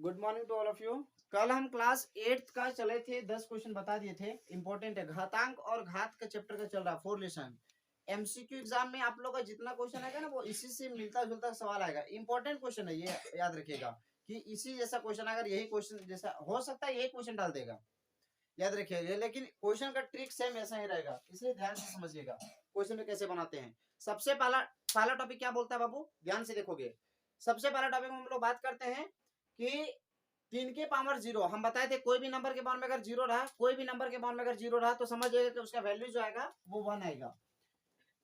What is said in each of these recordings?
Good morning to all of you. कल हम class 8th का चले थे, 10 क्वेश्चन बता दिए थे। इंपॉर्टेंट है, घातांक और घात का चैप्टर का चल रहा है, 4 लेसन। एमसीक्यू एग्जाम में आप लोग का जितना क्वेश्चन आएगा ना वो इसी से मिलता जुलता सवाल आएगा। इंपॉर्टेंट क्वेश्चन है, ये याद रखिएगा कि इसी जैसा क्वेश्चन अगर यही क्वेश्चन जैसा हो सकता है यही क्वेश्चन डाल देगा, याद रखिएगा। लेकिन क्वेश्चन का ट्रिक सेम ऐसा ही रहेगा, इसलिए ध्यान से समझिएगा क्वेश्चन में कैसे बनाते हैं। सबसे पहला पहला टॉपिक क्या बोलता है बाबू, ध्यान से देखोगे। सबसे पहला टॉपिक में हम लोग बात करते हैं कि 3 के पावर 0। हम बताए थे कोई भी नंबर के पावर में अगर 0 रहा, कोई भी नंबर के पावर में अगर 0 रहा तो समझ जाइए कि उसका वैल्यू जो आएगा वो 1 आएगा।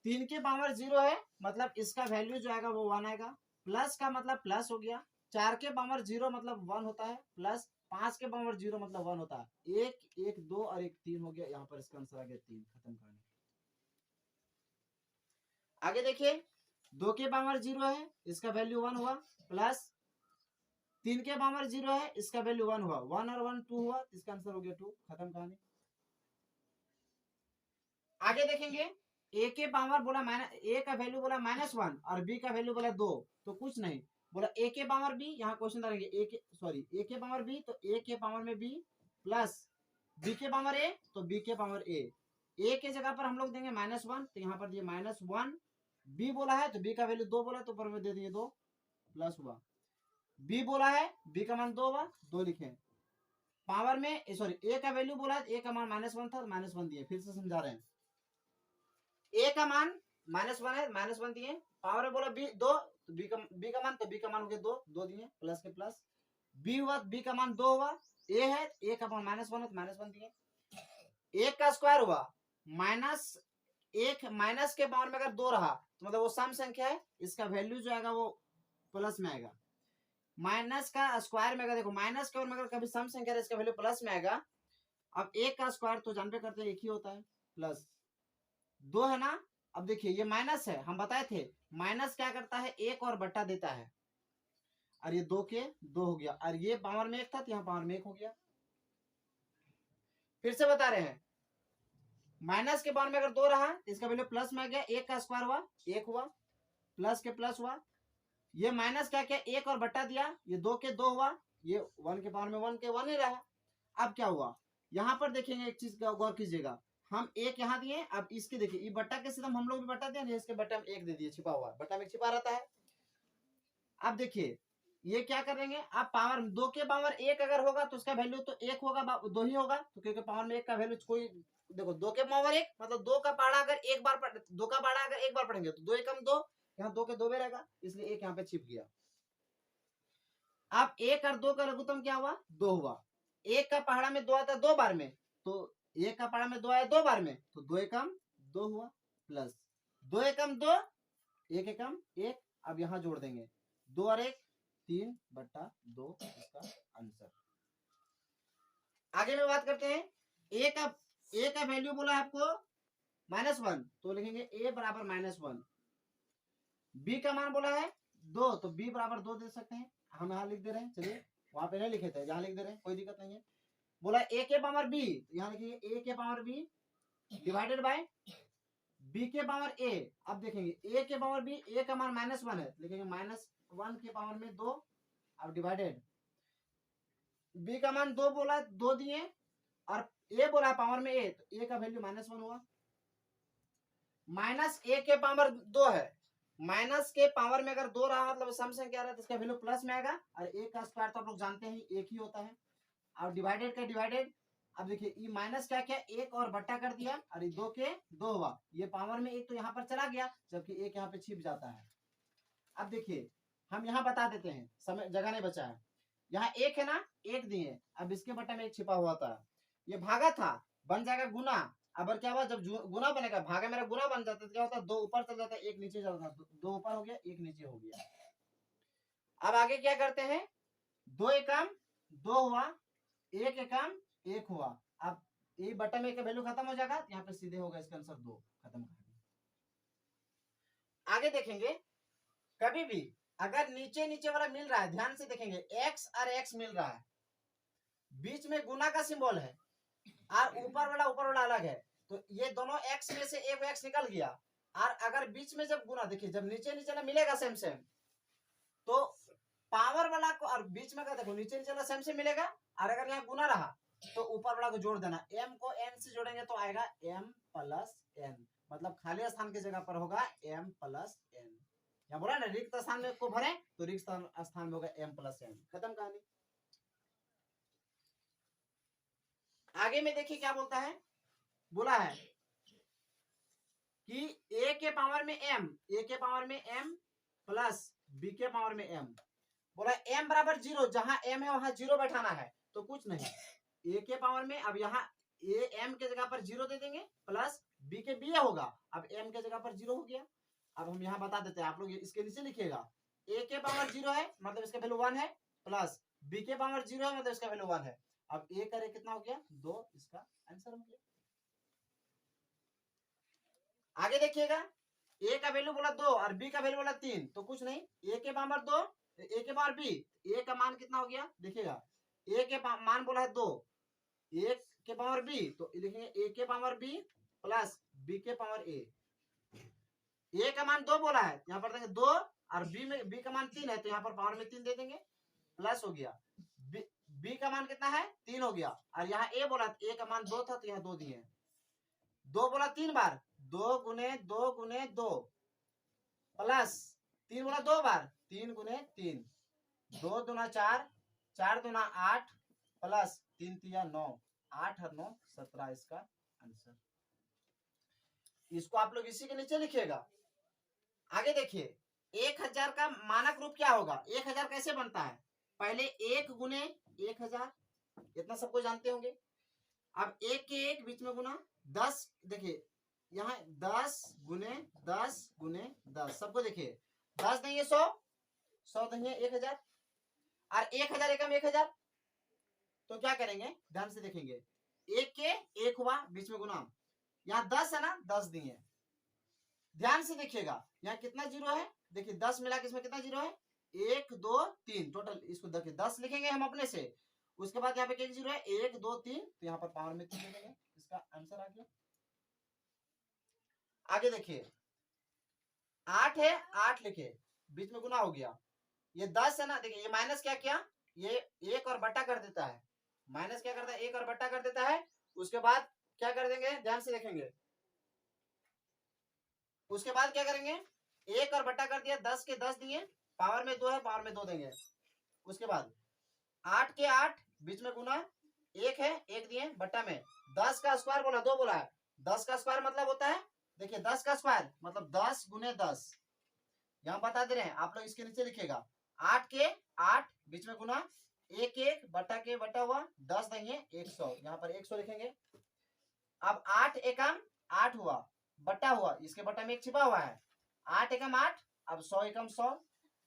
3 के पावर 0 है मतलब इसका वैल्यू जो आएगा वो 1 आएगा। प्लस का मतलब प्लस हो गया। 4 के पावर 0 मतलब 1 होता है, प्लस 5 के पावर 0 मतलब 1 होता है। 1 1 2 और 1 3 हो गया, यहाँ पर इसका आंसर आ गया 3। खत्म कहानी। आगे देखिए, 2 के पावर 0 है, इसका वैल्यू 1 हुआ, प्लस 3 के पावर 0 है, इसका वैल्यू 1 हुआ, 1 और 1 2 हुआ, इसका आंसर हो गया 2। खत्म कहानी। आगे देखेंगे, ए के पावर बोला माइनस, ए का वैल्यू बोला -1 और बी का वैल्यू बोला 2, तो कुछ नहीं बोला। ए के पावर बी, यहाँ क्वेश्चन डालेंगे ए के पावर बी, तो ए के पावर में बी, प्लस बी के पावर ए तो बी के पावर ए के जगह पर हम लोग देंगे -1, तो यहाँ पर दिए -1। बी बोला है तो बी का वैल्यू 2 बोला तो ऊपर में दे दिए 2, प्लस हुआ। बी बोला है, बी का मान 2 हुआ, 2 लिखे। पावर में ए का वैल्यू बोला है, ए का मान -1 था, -1 दिए। फिर से समझा रहे हैं, ए का मान -1 है, -1 दिए। पावर में बोला बी 2, तो बी का मान, तो बी का मान हो गया 2, 2 दिए, प्लस के प्लस। बी हुआ, बी का मान 2 हुआ। ए है, ए का मान -1 है तो -1 दिए। 1 का स्क्वायर हुआ -1, माइनस के पावर में अगर 2 रहा तो मतलब वो सम संख्या है, इसका वैल्यू जो आएगा वो प्लस में आएगा। माइनस का स्क्वायर में अगर देखो, माइनस के और में अगर कभी सम संख्या है इसका वैल्यू प्लस में आएगा। अब 1 का स्क्वायर तो जानते करते हैं एक ही होता है, प्लस 2 है ना। अब देखिए ये माइनस है, हम बताए थे माइनस क्या करता है, 1 और बट्टा देता है, और ये 2 के 2 हो गया, और ये पावर में 1 था तो यहाँ पावर में 1 हो गया। फिर से बता रहे हैं, माइनस के पावर में अगर 2 रहा तो इसका वैल्यू प्लस में आ गया। 1 का स्क्वायर हुआ 1 हुआ, प्लस के प्लस हुआ। ये माइनस क्या किया, 1 और बट्टा दिया, ये 2 के 2 हुआ, ये 1 के पावर में 1 के 1 ही रहा। अब क्या हुआ, यहाँ पर देखेंगे एक चीज का गौर कीजिएगा। हम 1 यहाँ दिए, अब इसके देखिए ये बट्टा के सिस्टम हम लोग भी बट्टा दिए, इसके बट्टा में 1 दे दिए, छिपा हुआ, बट्टा में छिपा रहता है। अब देखिए ये क्या करेंगे, अब पावर 2 के पावर 1 अगर होगा तो उसका वैल्यू तो 1 होगा, 2 ही होगा, तो क्योंकि पावर में 1 का वैल्यू कोई, देखो 2 के पावर 1 मतलब 2 का पढ़ा अगर एक बार 2 का पढ़ा अगर एक बार पढ़ेंगे तो 2 एकम 2, यहाँ 2 के 2 में रहेगा, इसलिए 1 यहाँ पे छिप गया। अब 1 और 2 का लघुत्तम क्या हुआ, 2 हुआ। 1 का पहाड़ा में 2 आता है 2 बार में, तो 1 का पहाड़ा में 2 आया 2 बार में, तो 2 एकम 2 हुआ, प्लस 2 एकम 2, 1 एकम 1। अब यहाँ जोड़ देंगे 2 और 1 3/2, इसका आंसर। आगे में बात करते हैं, ए का वैल्यू बोला है आपको -1, तो लिखेंगे a बराबर -1। बी का मान बोला है 2, तो b बराबर 2 दे सकते हैं, हम यहाँ लिख दे रहे हैं। चलिए वहां पे नहीं लिखे थे, यहाँ लिख दे रहे हैं, कोई दिक्कत नहीं है। बोला a के पावर b, यहाँ लिखिए a के power b divided by b के पावर a। अब देखेंगे a के पावर b, a का मान -1 है, लिखेंगे -1 के पावर में 2, अब डिवाइडेड b का मान 2 बोला 2 दिए, और a बोला पावर में a, तो a का वैल्यू -1 हुआ। माइनस a के पावर 2 है, माइनस के पावर में अगर 2 रहा मतलब सम से क्या रहा तो इसका वैल्यू प्लस में आएगा, और एक का स्क्वायर तो आप लोग जानते हैं एक ही होता है। अब डिवाइडेड का डिवाइडेड, अब देखिए ये माइनस क्या किया, 1 और बट्टा कर दिया, और ये 2 के 2 हुआ, ये पावर में 1 तो यहाँ पर चला गया, जबकि 1 यहाँ पे छिप जाता है। अब देखिए हम यहाँ बता देते हैं, समय जगह नहीं बचा है। यहाँ 1 है ना, 1 दिए, अब इसके बट्टा में 1 छिपा हुआ था, ये भागा था, बन जाएगा गुना। अब क्या हुआ, जब गुना बनेगा, भागा मेरा गुना बन जाता है, क्या होता है 2 ऊपर चल जाता है 1 नीचे चल जाता है, 2 ऊपर हो गया 1 नीचे हो गया। अब आगे क्या करते हैं, 2 एकम 2 हुआ, 1 एकम 1 हुआ। अब ये बटन में का वैल्यू खत्म हो जाएगा, यहाँ पे सीधे होगा इसका आंसर 2। खत्म। आगे देखेंगे, कभी भी अगर नीचे नीचे वाला मिल रहा है, ध्यान से देखेंगे x और x मिल रहा है, बीच में गुना का सिंबल है, और ऊपर वाला अलग है, तो ये दोनों x में से एक x निकल गया। और अगर बीच में जब गुना, देखिए जब नीचे नीचे ना मिलेगा सेम सेम, तो पावर वाला को और बीच में का देखो नीचे नीचे वाला सेम से मिलेगा, और अगर यहाँ गुना रहा तो ऊपर वाला को जोड़ देना। m को n से जोड़ेंगे तो आएगा m प्लस n, मतलब खाली स्थान की जगह पर होगा m प्लस n। यहाँ बोला ना रिक्त स्थान में को भरे तो रिक्त स्थान में होगा m प्लस n। खत्म कहानी। आगे में देखिए क्या बोलता है, बोला है कि a के पावर में m, a के पावर में m प्लस b के पावर में m। बोला m बराबर 0, जहां m है वहां 0 बैठाना है, तो कुछ नहीं a के पावर में, अब यहाँ a m के जगह पर 0 दे देंगे, प्लस b के b होगा, अब m के जगह पर 0 हो गया। अब हम यहाँ बता देते हैं, आप लोग इसके नीचे लिखिएगा a के पावर 0 है मतलब इसका वैल्यू 1 है, प्लस b के पावर 0 है मतलब इसका वैल्यू 1 है। अब a करे कितना हो गया 2, इसका आंसर हो गया। आगे देखिएगा a का वैल्यू बोला 2 और b का वैल्यू बोला 3, तो कुछ नहीं, a के पावर 2, a के पावर b, a का मान कितना हो गया देखिएगा, a के मान बोला है 2, a के पावर b, तो लिखेंगे a के पावर b प्लस b के पावर a। a का मान 2 बोला है, यहाँ पर देंगे 2, और b का मान 3 है तो यहाँ पर पावर में 3 दे देंगे, प्लस हो गया। b का मान कितना है 3 हो गया, और यहाँ a बोला a का मान 2 था तो यहाँ 2 दिए, 2 बोला 3 बार, 2 गुने 2 गुने 2, प्लस 3 बोला 2 बार, 3 गुने 3, 2 दूना 4, 4 दूना 8, प्लस 3 तिया 9, 8 और 9 17 इसका आंसर। इसको आप लोग इसी के नीचे लिखिएगा। आगे देखिए 1000 का मानक रूप क्या होगा, 1000 कैसे बनता है, पहले 1 गुने 1000, इतना सबको जानते होंगे। अब 1 के 1 बीच में गुना 10, देखिए यहाँ 10 गुने 10 गुने 10, सबको देखिए 10 देंगे 100, 100 देंगे 1000, और 1000 एकम 1000, तो क्या करेंगे ध्यान से देखेंगे, 1 के 1 हुआ बीच में गुना, यहाँ 10 है ना 10 दिए, ध्यान से देखिएगा यहाँ कितना जीरो है, देखिए 10 मिला के इसमें कितना जीरो है, 1 2 3 टोटल, इसको देखिए 10 लिखेंगे हम अपने से, उसके बाद यहाँ पे एक जीरो है 1 2 3, तो यहाँ पर पावर में 3 लिखेंगे, इसका आंसर आ गया। आगे देखिए 8 है, 8 लिखे बीच में गुना हो गया, ये 10 है ना, देखिए ये माइनस क्या किया, ये 1 और बट्टा कर देता है, माइनस क्या करता है 1 और बट्टा कर देता है, उसके बाद क्या कर देंगे ध्यान से देखेंगे, उसके बाद क्या करेंगे 1 और बट्टा कर दिया, 10 के 10 दिए, पावर में 2 है पावर में 2 देंगे, उसके बाद 8 के 8 बीच में गुना, 1 है 1 दिए बट्टा में, 10 का स्क्वायर बोला 2 बोला है, 10 का स्क्वायर मतलब होता है, देखिए 10 का स्क्वायर मतलब 10 गुने 10, यहाँ बता दे रहे हैं आप लोग इसके नीचे लिखेगा, 8 के 8 बीच में गुना, 1 1 बट्टा के बट्टा हुआ, 10 देंगे 100, यहाँ पर 100 लिखेंगे। अब 8 एकम 8 हुआ, बट्टा हुआ, इसके बट्टा में 1 छिपा हुआ है, 8 एकम 8, अब 100 एकम 100।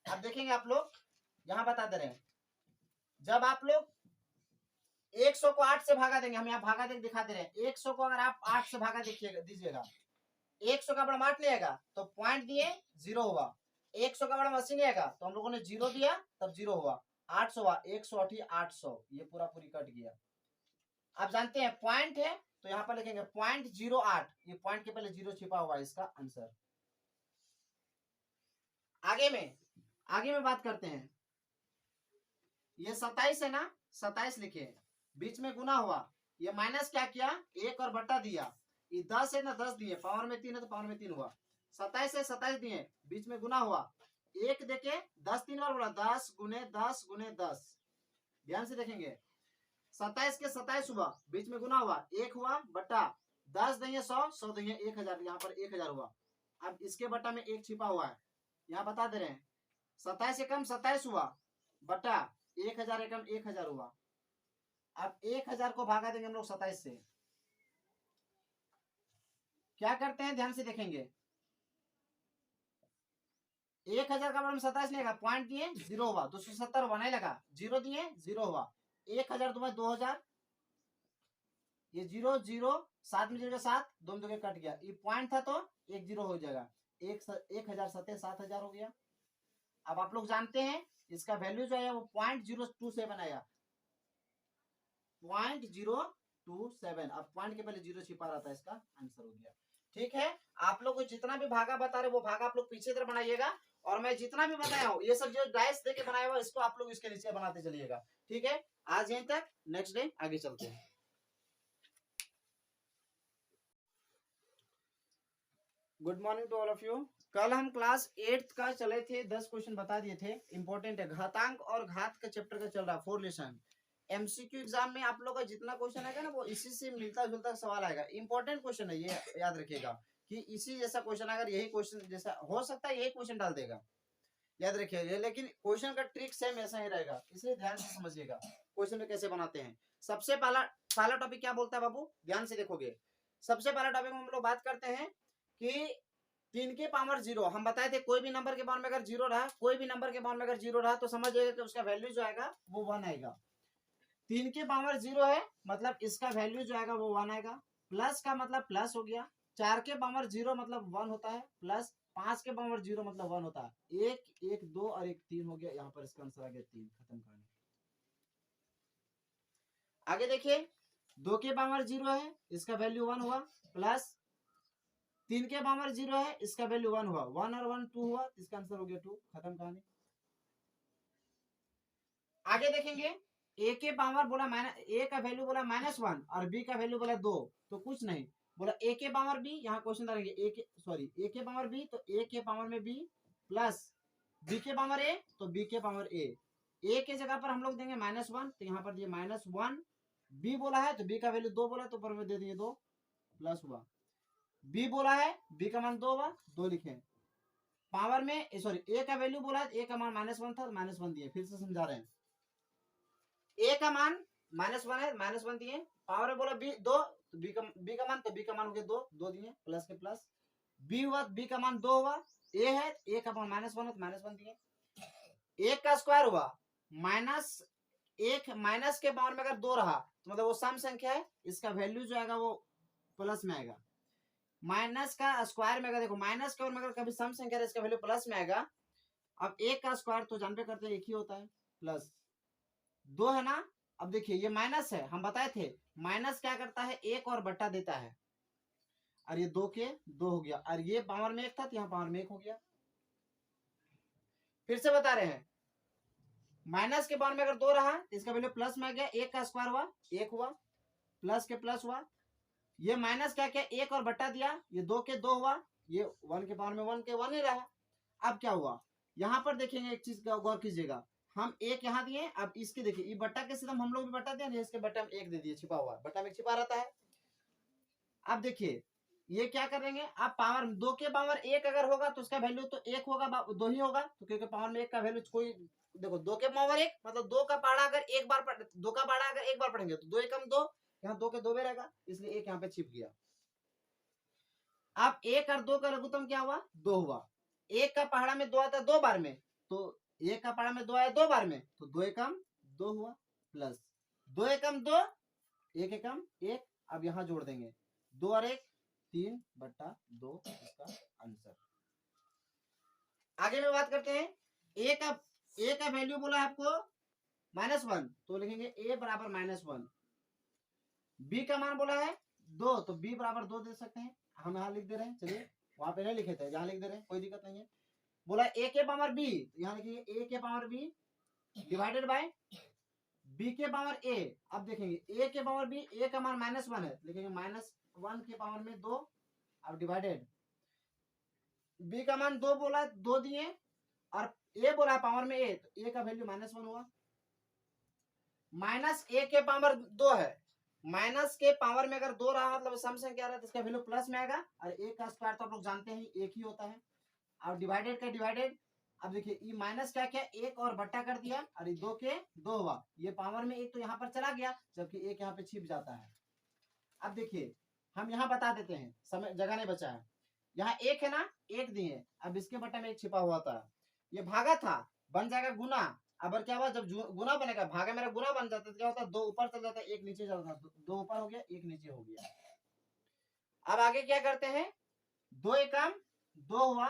अब देखेंगे आप लोग यहाँ बता दे रहे हैं, जब आप लोग 100 को 8 से भागा देंगे, हम यहाँ भागा देंगे दिखा दे रहे हैं, 100 को अगर आप 8 से भागा दीजिएगा, 100 का बड़ा 8 नहीं आएगा तो पॉइंट दिए 0 हुआ, 100 का बड़ा 80 नहीं आएगा तो हम लोगों ने 0 दिया तब 0 हुआ, 800 हुआ, 180 800, ये पूरा पूरी कट गया। आप जानते हैं पॉइंट है तो यहाँ पर लिखेंगे पॉइंट 08, ये पॉइंट के पहले 0 छिपा हुआ है, इसका आंसर। आगे में बात करते हैं, ये 27 है ना, 27 लिखे बीच में गुना हुआ, ये माइनस क्या किया 1 और बट्टा दिया, ये 10 है ना 10 दिए, पावर में 3 है तो पावर में 3 हुआ, 27 है 27 दिए बीच में गुना हुआ, 1 देके 10 3 बार बोला, 10 गुने 10 गुने 10, ध्यान से देखेंगे 27 के 27 हुआ बीच में गुना हुआ, 1 हुआ बट्टा 10 देंगे 100, 100 देंगे 1000, यहाँ पर 1000 हुआ। अब इसके बट्टा में 1 छिपा हुआ है, यहाँ बता दे रहे हैं 27 एकम 27 हुआ बट्टा 1000 एकम 1000 हुआ। अब 1000 को भागा देंगे हम लोग 27 से, क्या करते हैं ध्यान से देखेंगे, 1000 का बड़ा 27 नहीं लगा, पॉइंट दिए 0 हुआ, 270 हुआ नहीं लगा, 0 दिए 0 हुआ, 1000 2 2000, ये 0 0 7 में 0 7, 2 में 2 कट गया, ये पॉइंट था तो 1 0 हो जाएगा, 1000 7 7000 हो गया। अब आप लोग जानते हैं इसका वैल्यू जो है वो 0.027 आया, 0.027, अब पॉइंट के पहले 0 छिपा रहता है, इसका आंसर हो गया। ठीक है, आप लोग को जितना भी भागा बता रहे वो भागा आप लोग पीछे तरफ बनाइएगा, और मैं जितना भी बनाया हूँ ये सब जो डाइस देके बनाया हुआ इसको आप लोग इसके नीचे बनाते चलिएगा। ठीक है, आज यहीं तक, नेक्स्ट डे आगे चलते हैं। Good morning to all of you. कल हम क्लास 8th का चले थे, 10 क्वेश्चन बता दिए थे, इंपॉर्टेंट है, घातांक और घात का चैप्टर का चल रहा है, 4 लेसन। एमसीक्यू एग्जाम में आप लोग का जितना क्वेश्चन आएगा ना वो इसी से मिलता जुलता सवाल आएगा, इंपॉर्टेंट क्वेश्चन है, ये याद रखिएगा कि इसी जैसा क्वेश्चन अगर यही क्वेश्चन जैसा हो सकता है यही क्वेश्चन डाल देगा, याद रखिएगा, लेकिन क्वेश्चन का ट्रिक सेम ऐसा ही रहेगा, इसलिए ध्यान से समझिएगा क्वेश्चन में कैसे बनाते हैं। सबसे पहला टॉपिक क्या बोलता है बाबू, ध्यान से देखोगे। सबसे पहला टॉपिक में हम लोग बात करते हैं कि 3 के पावर 0, हम बताए थे कोई भी नंबर के पावर में अगर 0 रहा, कोई भी नंबर के पावर में अगर 0 रहा तो समझ जाइएगा कि उसका वैल्यू जो आएगा वो 1 आएगा। 3 के पावर 0 है मतलब इसका वैल्यू जो आएगा वो 1 आएगा। प्लस का मतलब प्लस हो गया, 4 के पावर 0 मतलब 1 होता है, प्लस 5 के पावर 0 मतलब 1 होता है। 1 1 2 और 1 3 हो गया, यहाँ पर इसका आंसर आ गया 3, खत्म कहानी। आगे देखिए, 2 के पावर 0 है इसका वैल्यू 1 हुआ, प्लस 3 के पावर 0 है इसका वैल्यू 1 हुआ, 1 और 1 2 हुआ, इसका आंसर हो गया 2, खत्म कहानी। आगे देखेंगे, ए के पावर बोला ए का वैल्यू बोला -1 और बी का वैल्यू बोला 2, तो कुछ नहीं बोला ए के पावर बी, यहाँ क्वेश्चन डालेंगे ए के पावर बी, तो ए के पावर में बी, प्लस बी के पावर ए तो बी के पावर ए के जगह पर हम लोग देंगे -1, तो यहाँ पर दिए -1, बी बोला है तो बी का वैल्यू 2 बोला तो ऊपर में दे दिए 2, प्लस हुआ, बी बोला है बी का मान 2 हुआ, 2 लिखे, पावर में ए का वैल्यू बोला ए का मान -1 था, -1 दिए, फिर से समझा रहे हैं, ए का मान -1 है, -1 दिए, पावर में बोला बी 2, तो बी का मान, तो बी का मान हो गया 2, 2 दिए, प्लस के प्लस, बी हुआ, बी का मान 2 हुआ, ए है ए का मान -1 है तो -1 दिए, 1 का स्क्वायर हुआ, माइनस के पावर में अगर 2 रहा तो मतलब वो सम संख्या है, इसका वैल्यू जो आएगा वो प्लस में आएगा। माइनस का स्क्वायर में अगर देखो, माइनस के और में अगर कभी सम संख्या है इसका वैल्यू प्लस में आएगा। अब 1 का स्क्वायर तो जानते करते हैं एक ही होता है, प्लस 2 है ना। अब देखिए ये माइनस है, हम बताए थे माइनस क्या करता है, 1 और बट्टा देता है, और ये 2 के 2 हो गया, और ये पावर में 1 था तो यहाँ पावर में 1 हो गया। फिर से बता रहे हैं, माइनस के पावर में अगर 2 रहा तो इसका वैल्यू प्लस में आ गया, 1 का स्क्वायर हुआ 1 हुआ, प्लस के प्लस हुआ, ये माइनस क्या किया 1 और बट्टा दिया, ये 2 के 2 हुआ, ये 1 के पावर में 1 के 1 ही रहा। अब क्या हुआ, यहाँ पर देखेंगे एक चीज का गौर कीजिएगा, हम 1 यहाँ दिए, अब इसके देखिए ये बट्टा के सिस्टम हम लोग भी बट्टा दिया, इसके बट्टा में 1 दे दिए, छिपा हुआ, बट्टा में छिपा रहता है। अब देखिए ये क्या करेंगे, आप पावर 2 के पावर 1 अगर होगा तो उसका वैल्यू तो 1 होगा, 2 ही होगा, तो क्योंकि पावर में 1 का वैल्यू कोई, देखो 2 के पावर 1 मतलब 2 का पहाड़ा अगर एक बार 2 का पहाड़ा अगर एक बार पढ़ेंगे तो 2 एकम 2, यहाँ 2 के 2 में रहेगा, इसलिए 1 यहाँ पे छिप गया। अब 1 और 2 का लघुत्तम क्या हुआ, 2 हुआ, 1 का पहाड़ा में 2 आता है 2 बार में, तो 1 का पहाड़ा में 2 आया 2 बार में, तो 2 एकम 2 हुआ, प्लस 2 एकम 2, 1 एकम 1, अब यहाँ जोड़ देंगे 2 और 1 3/2, इसका आंसर। आगे में बात करते हैं, ए का वैल्यू बोला है आपको -1, तो लिखेंगे a बराबर -1, b का मान बोला है 2, तो b बराबर 2 दे सकते हैं, हम यहाँ लिख दे रहे हैं, चलिए वहां पे नहीं लिखे थे, यहाँ लिख दे रहे हैं, कोई दिक्कत नहीं है। बोला a के पावर b, यहाँ लिखिए a के power b divided by b के पावर a। अब देखेंगे a के पावर b, a का मान -1 है, लिखेंगे -1 के पावर में 2, अब डिवाइडेड b का मान 2 बोला 2 दिए, और a बोला पावर में a, तो a का वैल्यू -1 हुआ, माइनस a के पावर 2 है, माइनस के पावर में अगर 2 रहा मतलब सम संख्या रहा तो इसका वैल्यू प्लस में आएगा, और a का स्क्वायर तो आप लोग जानते हैं एक ही होता है। अब डिवाइडेड का डिवाइडेड, अब देखिए ये माइनस क्या किया 1 और बट्टा कर दिया, और ये 2 के 2 हुआ, ये पावर में 1 तो यहाँ पर चला गया, जबकि 1 यहाँ पे छिप जाता है। अब देखिए हम यहाँ बता देते हैं, समय जगह नहीं बचा है, यहाँ 1 है ना, 1 दिए, अब इसके बट्टा में 1 छिपा हुआ था, ये भागा था, बन जाएगा गुना। अब क्या हुआ, जब गुना बनेगा, भागा मेरा गुना बन जाता है, क्या होता है 2 ऊपर चल जाता है 1 नीचे चल जाता है, 2 ऊपर हो गया 1 नीचे हो गया। अब आगे क्या करते हैं, 2 एकम 2 हुआ,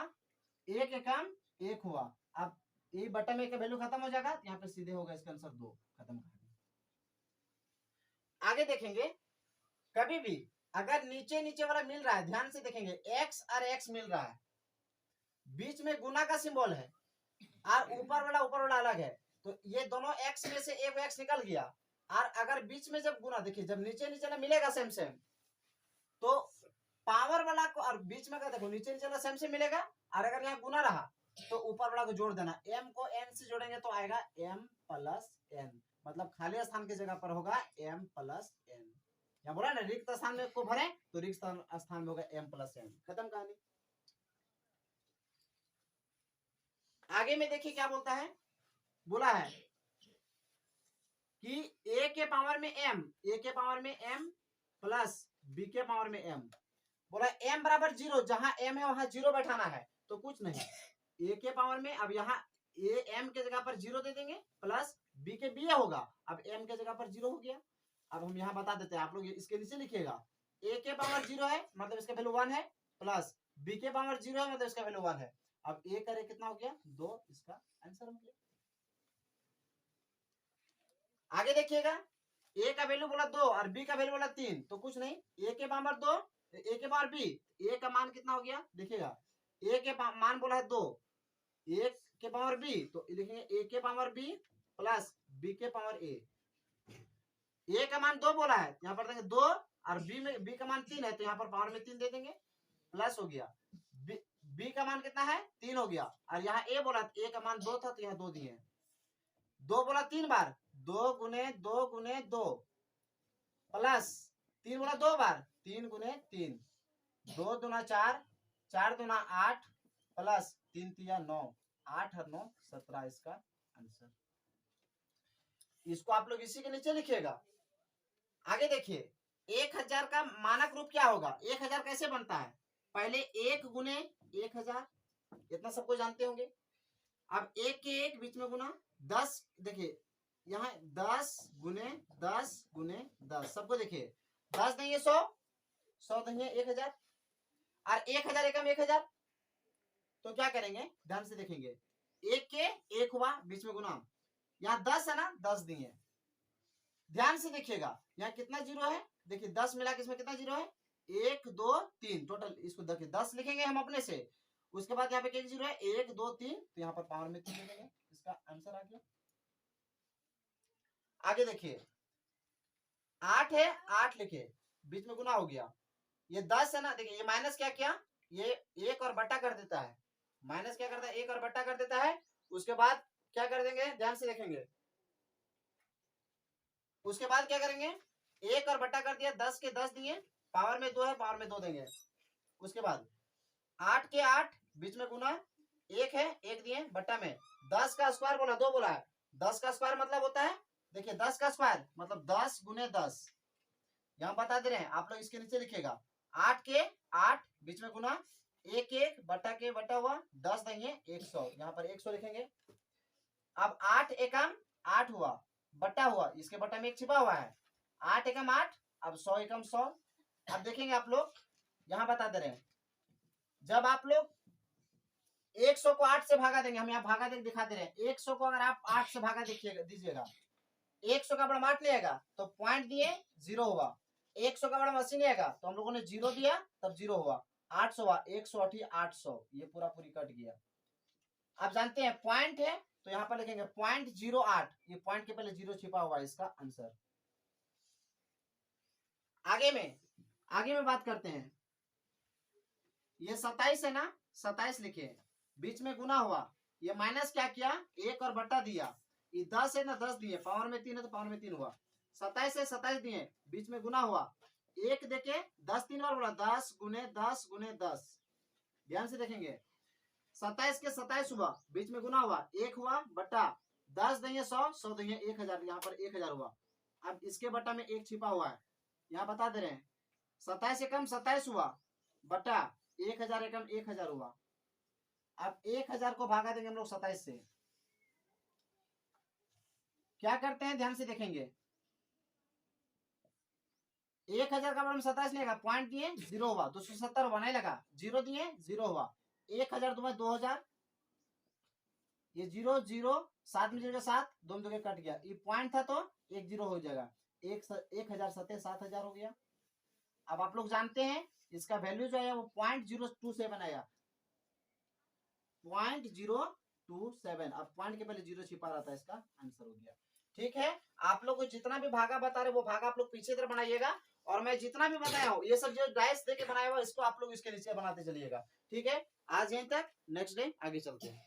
1 एकम 1 हुआ, अब ये बटन में का वैल्यू खत्म हो जाएगा, यहाँ पे सीधे होगा इसका आंसर 2, खत्म। आगे देखेंगे, कभी भी अगर नीचे नीचे वाला मिल रहा है, ध्यान से देखेंगे x और x मिल रहा है, बीच में गुना का सिंबल है और ऊपर वाला अलग है, तो ये दोनों एक्स में से एक एक्स निकल गया। और अगर बीच में जब गुना, देखिए जब नीचे नीचे ना मिलेगा सेम सेम, तो पावर वाला को और बीच में का देखो नीचे नीचे सेम सेम मिलेगा, और अगर यहाँ गुना रहा तो ऊपर वाला को जोड़ देना। m को n से जोड़ेंगे तो आएगा m प्लस n, मतलब खाली स्थान की जगह पर होगा m प्लस n। यहाँ बोला ना रिक्त स्थान में को भरे, तो रिक्त स्थान में होगा m प्लस n। खत्म कहानी। आगे में देखिए क्या बोलता है, बोला है कि a के पावर में m प्लस b के पावर में m। बोला m बराबर 0, जहां m है वहां 0 बैठाना है, तो कुछ नहीं, a के पावर में अब यहाँ a m के जगह पर 0 दे देंगे, प्लस b के b होगा, अब m के जगह पर 0 हो गया। अब हम यहाँ बता देते हैं, आप लोग इसके नीचे लिखिएगा, a के पावर 0 है मतलब इसका वैल्यू 1 है, प्लस b के पावर 0 है मतलब इसका वैल्यू 1 है। अब a करे कितना हो गया 2, इसका आंसर हो गया। आगे देखिएगा, a का वैल्यू बोला 2 और b का वैल्यू बोला 3, तो कुछ नहीं, a के पावर 2, a के पावर b, a का मान कितना हो गया देखिएगा, a के मान बोला है 2, a के पावर b, तो लिखेंगे a के पावर b प्लस b के पावर a। a का मान 2 बोला है, यहाँ पर देंगे 2, और b का मान 3 है, तो यहाँ पर पावर में 3 दे देंगे, प्लस हो गया। b का मान कितना है 3 हो गया, और यहाँ a बोला, a का मान 2 था तो यहाँ 2 दिए, 2 बोला 3 बार, 2 गुने 2 गुने 2, प्लस 3 बोला 2 बार, 3 गुने 3, 2 दूना 4, 4 दूना 8, प्लस 3 तिया 9, 8 और 9 17 इसका आंसर। इसको आप लोग इसी के नीचे लिखिएगा। आगे देखिए, 1000 का मानक रूप क्या होगा, 1000 कैसे बनता है, पहले 1 गुने 1000, इतना सबको जानते होंगे। अब 1 के 1 बीच में गुना 10, देखिए यहाँ 10 गुने 10 गुने 10, सबको देखिए 10 नहीं है 100, 100 नहीं है 1000, और 1000 एकम 1000, तो क्या करेंगे ध्यान से देखेंगे, 1 के 1 हुआ बीच में गुना, यहाँ 10 है ना 10 दिए, ध्यान से देखिएगा यहाँ कितना जीरो है, देखिए 10 मिला के इसमें कितना जीरो है, 1 2 3 टोटल, इसको देखिए 10 लिखेंगे हम अपने से, उसके बाद यहाँ पे क्या जीरो है 1 2 3, तो यहाँ पर पावर में 3 लिखेंगे, इसका आंसर आ गया। आगे देखिए 8 है, 8 लिखे बीच में गुना हो गया, ये 10 है ना, देखिए ये माइनस क्या किया, ये 1 और बट्टा कर देता है, माइनस क्या करता है 1 और बट्टा कर देता है, उसके बाद क्या कर देंगे ध्यान से देखेंगे, उसके बाद क्या करेंगे 1 और बट्टा कर दिया, 10 के 10 दिए, पावर में 2 है पावर में 2 देंगे, उसके बाद 8 के 8 बीच में गुना, 1 है 1 दिए बट्टा में, 10 का स्क्वायर बोला 2 बोला है, 10 का स्क्वायर मतलब होता है, देखिए 10 का स्क्वायर मतलब 10 गुने 10, यहाँ बता दे रहे हैं आप लोग इसके नीचे लिखिएगा, 8 के 8 बीच में गुना, 1 1 बट्टा के बट्टा हुआ, 10 देंगे 100, यहाँ पर 100 लिखेंगे। अब 8 एकम 8 हुआ, बट्टा हुआ, इसके बट्टा में 1 छिपा हुआ है, 8 एकम 8, अब 100 एकम 100। अब देखेंगे आप लोग, यहाँ बता दे रहे हैं, जब आप लोग 100 को 8 से भागा देंगे, हम यहाँ भागा देंगे दिखा दे रहे हैं, 100 को अगर आप 8 से भागा दीजिएगा, 100 का बड़ा 8 लिएगा तो पॉइंट दिए 0 हुआ, 100 का बड़ा 80 लिएगा तो हम लोगों ने 0 दिया तब 0 हुआ, 800 हुआ, 180 800, ये पूरा पूरी कट गया। आप जानते हैं पॉइंट है तो यहाँ पर लिखेंगे 0.08, ये पॉइंट के पहले 0 छिपा हुआ है, इसका आंसर। आगे में बात करते हैं, ये 27 है ना, 27 लिखे बीच में गुना हुआ, ये माइनस क्या किया 1 और बट्टा दिया, ये 10 है ना 10 दिए, पावर में 3 है तो पावर में 3 हुआ, 27 है 27 दिए बीच में गुना हुआ, 1 देके 10 3 बार बोला, 10 गुने 10 गुने 10, ध्यान से देखेंगे 27 के 27 हुआ, बीच में गुना हुआ, 1 हुआ बट्टा 10 देंगे 100, 100 देंगे 1000, यहाँ पर 1000 हुआ। अब इसके बट्टा में 1 छिपा हुआ है, यहाँ बता दे रहे हैं 27 एकम 27 हुआ बट्टा 1000 एकम 1000 हुआ। अब 1000 को भागा देंगे हम लोग 27 से, क्या करते हैं ध्यान से देखेंगे, 1000 का बड़ा 27 नहीं लगा, पॉइंट दिए 0 हुआ, 270 हुआ नहीं लगा, 0 दिए 0 हुआ, 1000 2 2000, ये 0 0 7 में 0 7, 2 में 2 कट गया, ये पॉइंट था तो 1 0 हो जाएगा, 1000 7 7000 हो गया। अब आप लोग जानते हैं इसका वैल्यू जो है वो 0.027 आया, 0.027। अब पॉइंट के पहले 0 छिपा रहता है, इसका आंसर हो गया। ठीक है, आप लोग को जितना भी भागा बता रहे वो भागा आप लोग पीछे तरफ बनाइएगा, और मैं जितना भी बनाया हूँ ये सब जो डाइस देके बनाया हुआ इसको आप लोग इसके नीचे बनाते चलिएगा। ठीक है, आज यहीं तक, नेक्स्ट डे आगे चलते हैं।